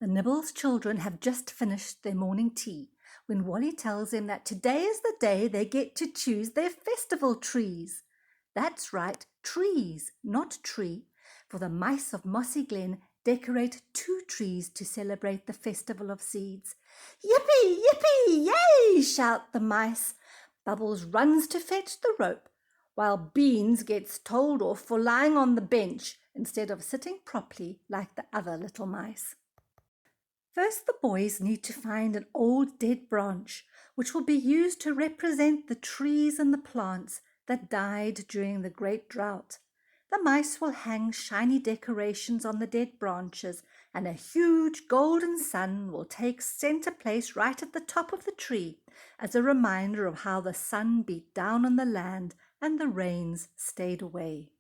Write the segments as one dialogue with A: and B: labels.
A: The Nibbles children have just finished their morning tea when Wally tells them that today is the day they get to choose their festival trees. That's right, trees, not tree, for the mice of Mossy Glen decorate 2 trees to celebrate the festival of seeds. Yippee, yippee, yay, shout the mice. Bubbles runs to fetch the rope, while Beans gets told off for lying on the bench instead of sitting properly like the other little mice. First, the boys need to find an old dead branch, which will be used to represent the trees and the plants that died during the great drought. The mice will hang shiny decorations on the dead branches, and a huge golden sun will take center place right at the top of the tree as a reminder of how the sun beat down on the land and the rains stayed away.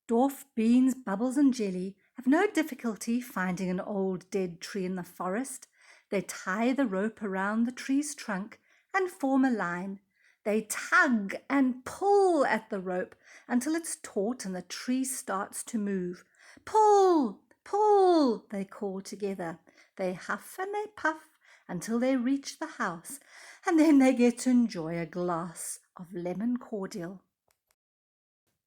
A: Dwarf, Beans, Bubbles and Jelly have no difficulty finding an old dead tree in the forest. They tie the rope around the tree's trunk and form a line. They tug and pull at the rope until it's taut and the tree starts to move. Pull, pull, they call together. They huff and they puff until they reach the house, and then they get to enjoy a glass of lemon cordial.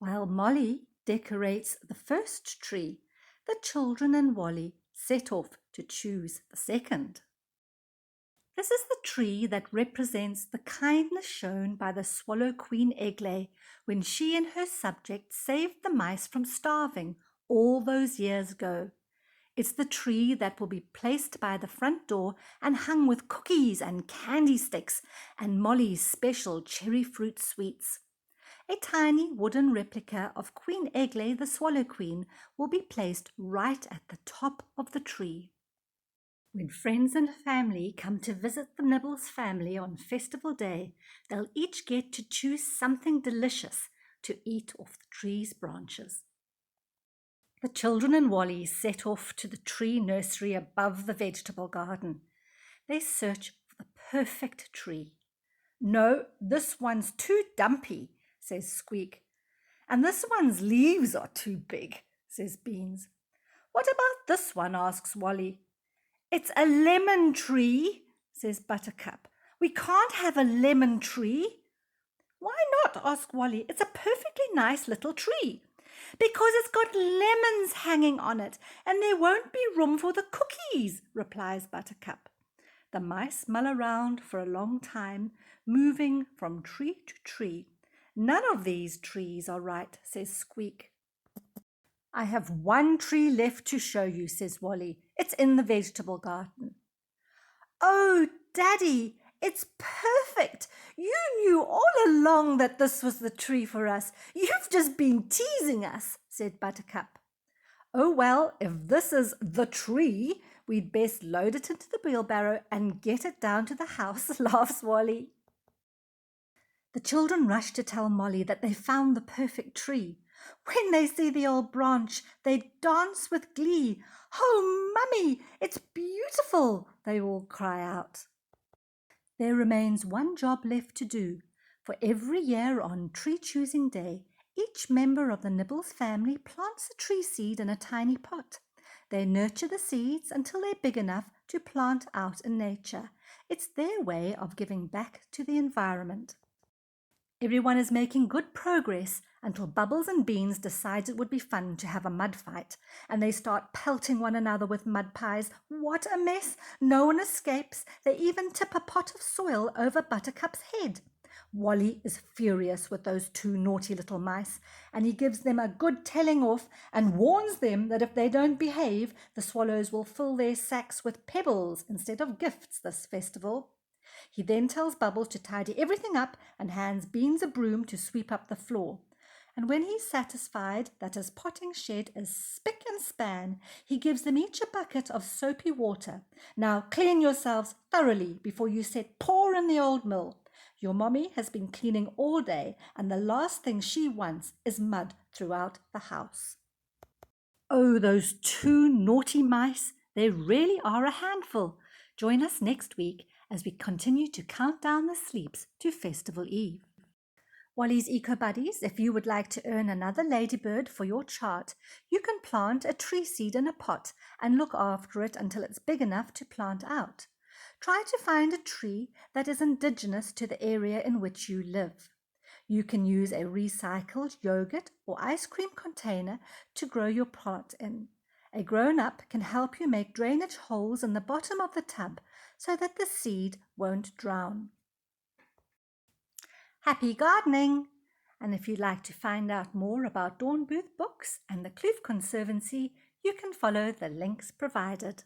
A: While Molly decorates the first tree, the children and Wally set off to choose the second. This is the tree that represents the kindness shown by the swallow Queen Eglay when she and her subjects saved the mice from starving all those years ago. It's the tree that will be placed by the front door and hung with cookies and candy sticks and Molly's special cherry fruit sweets. A tiny wooden replica of Queen Eglay the Swallow Queen will be placed right at the top of the tree. When friends and family come to visit the Nibbles family on festival day, they'll each get to choose something delicious to eat off the tree's branches. The children and Wally set off to the tree nursery above the vegetable garden. They search for the perfect tree. No, this one's too dumpy, says Squeak. And this one's leaves are too big, says Beans. What about this one, asks Wally. It's a lemon tree, says Buttercup. We can't have a lemon tree. Why not, asks Wally. It's a perfectly nice little tree. Because it's got lemons hanging on it, and there won't be room for the cookies, replies Buttercup. The mice mull around for a long time, moving from tree to tree. None of these trees are right, says Squeak. I have one tree left to show you, says Wally. It's in the vegetable garden. Oh, Daddy, it's perfect. You knew all along that this was the tree for us. You've just been teasing us, said Buttercup. Oh, well, if this is the tree, we'd best load it into the wheelbarrow and get it down to the house, laughs Wally. The children rush to tell Molly that they found the perfect tree. When they see the old branch, they dance with glee. Oh, Mummy, it's beautiful, they all cry out. There remains one job left to do, for every year on tree choosing day, each member of the Nibbles family plants a tree seed in a tiny pot. They nurture the seeds until they're big enough to plant out in nature. It's their way of giving back to the environment. Everyone is making good progress until Bubbles and Beans decide it would be fun to have a mud fight, and they start pelting one another with mud pies. What a mess! No one escapes. They even tip a pot of soil over Buttercup's head. Wally is furious with those 2 naughty little mice, and he gives them a good telling off and warns them that if they don't behave, the swallows will fill their sacks with pebbles instead of gifts this festival. He then tells Bubbles to tidy everything up and hands Beans a broom to sweep up the floor. And when he's satisfied that his potting shed is spick and span, he gives them each a bucket of soapy water. Now clean yourselves thoroughly before you set paw in the old mill. Your mommy has been cleaning all day, and the last thing she wants is mud throughout the house. Oh, those 2 naughty mice, they really are a handful. Join us next week as we continue to count down the sleeps to Festival Eve. Wally's Eco Buddies, if you would like to earn another ladybird for your chart, you can plant a tree seed in a pot and look after it until it's big enough to plant out. Try to find a tree that is indigenous to the area in which you live. You can use a recycled yogurt or ice cream container to grow your plant in. A grown-up can help you make drainage holes in the bottom of the tub so that the seed won't drown. Happy gardening! And if you'd like to find out more about Dawn Booth books and the Kloof Conservancy, you can follow the links provided.